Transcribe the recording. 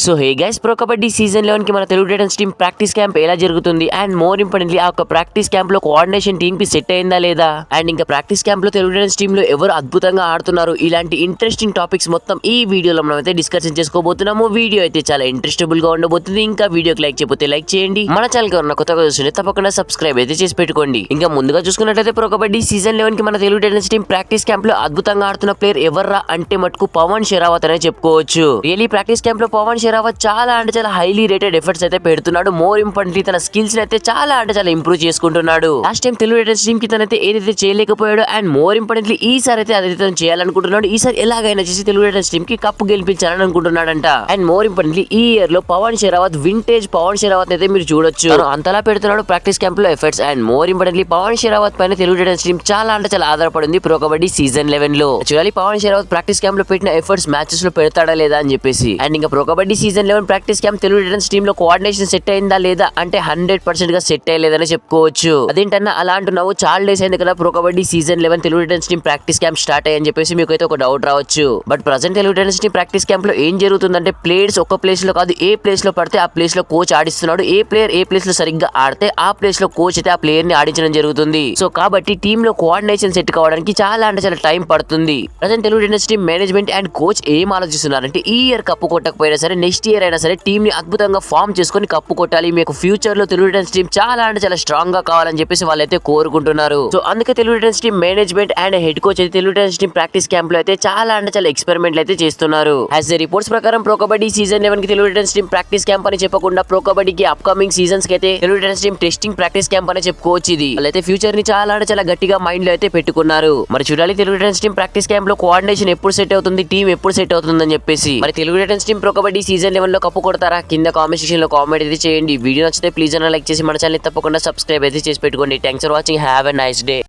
So hey guys, pro Kabaddi season 11 కి మన Telugu Titans team practice camp ఎలా జరుగుతుంది అండ్ మోర్ ఇంపార్టెంట్లీ ఆ ఒక ప్రాక్టీస్ క్యాంప్ లో కోఆర్డినేషన్ టీమ్ కి సెట్ అయిందా లేదా అండ్ ఇంకా ప్రాక్టీస్ క్యాంప్ లో తెలుగు టైటన్స్ టీమ్ లో ఎవరు అద్భుతంగా ఆడుతున్నారు, ఇలాంటి ఇంట్రెస్టింగ్ టాపిక్స్ మొత్తం ఈ వీడియోలో మనం అయితే డిస్కషన్ చేసుకోబోతున్నాము. వీడియో అయితే చాలా ఇంట్రెస్టబుల్ గా ఉండబోతుంది. ఇంకా వీడియోకి లైక్ చేయకపోతే లైక్ చేయండి, మన ఛానల్ కి ఉన్న కొత్తగా చూస్తుంటే తప్పకుండా సబ్స్క్రైబ్ అయితే చేసి పెట్టుకోండి. ఇంకా ముందుగా చూసుకున్నట్లయితే ప్రో కబడ్డీ సీజన్ 11 కి మన Telugu Titans team practice camp లో అద్భుతంగా ఆడుతున్న ప్లేయర్ ఎవర్రా అంటే మటుకు పవన్ షెరావత్ అనే చెప్పుకోవచ్చు. రియలీ ప్రాక్టీస్ క్యాంప్ లో పవన్ షెరావత్ చాలా చాలా హైలీ రేటెడ్ ఎఫర్ట్స్ అయితే పెడుతున్నాడు. మోర్ ఇంపార్టెంట్లీ తన స్కిల్స్ అయితే చాలా ఇంప్రూవ్ చేసుకుంటున్నాడు. Last time Telugu Titans team కి తనైతే ఏదైతే చేయలేకపోయాడు అండ్ మోర్ ఇంపార్టెంట్లీ ఈసారి అయితే అదైతే తను చేయాలనుకుంటున్నాడు. ఈసారి ఎలాగైనా చేసి తెలుగు టైటన్స్ టీమ్ కి కప్పు గెలిపించాలని అనుకుంటున్నాడంట. అండ్ మోర్ ఇంపార్టెంట్లీ ఈ ఇయర్ లో పవన్ షెరావత్ వింటేజ్ పవన్ షెరావత్ అయితే మీరు చూడొచ్చు. అంతలా పెడుతున్నాడు ప్రాక్టీస్ క్యాంప్ లో efforts. And more importantly Pawan Sehrawat పైన తెలుగు టైటన్స్ టీమ్ చాలా ఆధారపడింది ప్రో కబడ్డీ సీజన్ 11 లో. చూడాలి పవన్ షెరావత్ ప్రాక్టీస్ క్యాంప్ లో పెట్టిన ఎఫర్ట్స్ మ్యాచెస్ లో పెడతాడా లేదా అని చెప్పేసి. అండ్ ఇంకా pro Kabaddi season 11 practice camp Telugu Titans team లో కోఆర్డినేషన్ సెట్ అయిందా లేదా అంటే 100% గా సెట్ అయ్యలేదని చెప్పుకోవచ్చు. అదేంటన్నా అలా అంటున్నావు, చాలా డేస్ అయింది కదా Pro Kabaddi season 11 Telugu Titans team practice camp start అయ్యని చెప్పేసి మీకు అయితే ఒక డౌట్ రావచ్చు. But present Telugu Titans team practice camp లో ఏం జరుగుతుందంటే ప్లేయర్స్ ఒక ప్లేస్ లో కాదు, ఏ ప్లేస్ లో పడితే ఆ ప్లేస్ లో కోచ్ ఆడిస్తున్నాడు. ఏ ప్లేయర్ ఏ ప్లేస్ లో సరిగ్గా ఆడితే ఆ ప్లేస్ లో కోచ్ అయితే ఆ ప్లేయర్ ని ఆడించడం జరుగుతుంది. సో కాబట్టి టీమ్ లో కోఆర్డినేషన్ సెట్ కావడానికి చాలా టైం పడుతుంది. Present Telugu Titans team management and coach ఏం ఆలోచిస్తున్నారంటే ఈ ఇయర్ కప్పు కొట్టకపోయినా సరే నెక్స్ట్ ఇయర్ అయినా సరే టీమ్ ని అద్భుతంగా ఫామ్ చేసుకుని కప్పు కొట్టాలి. మీకు ఫ్యూచర్ లో తెలుగు టైటన్స్ టీమ్ చాలా స్ట్రాంగ్ గా కావాలని చెప్పేసి వాళ్ళైతే కోరుకుంటున్నారు. సో అందుకే Telugu Titans team management and head coach అయితే Telugu Titans team practice camp లో అయితే చాలా ఎక్స్పెరిమెంట్లు అయితే చేస్తున్నారు. యాజ్ ద రిపోర్ట్స్ ప్రకారం ప్రో కబడ్డీ సీజన్ 11 కి Telugu Titans team practice camp అని చెప్పకుండా ప్రో కబడ్డీకి అప్కమింగ్ సీజన్స్ కి అయితే Telugu Titans team testing practice camp అని చెప్పుకోవచ్చు. ఇది వాళ్ళైతే ఫ్యూచర్ ని చాలా గట్టిగా మైండ్ లో అయితే పెట్టుకున్నారు. మరి చూడాలి Telugu Titans team practice camp లో కోఆర్డినేషన్ ఎప్పుడు సెట్ అవుతుంది, టీమ్ ఎప్పుడు సెట్ అవుతుంది అని చెప్పేసి. మరి Telugu Titans team pro Kabaddi season 11 లో కప్పు కొడతారా? కింద కామెంట్ సెక్షన్ లో కామెంట్ అయితే చేయండి. వీడియో నచ్చితే ప్లీజ్ లైక్ చేసి మన ఛానల్ తప్పకుండా సబ్స్క్రైబ్ అయితే చేసి పెట్టుకోండి. Thanks for watching. Have a nice day.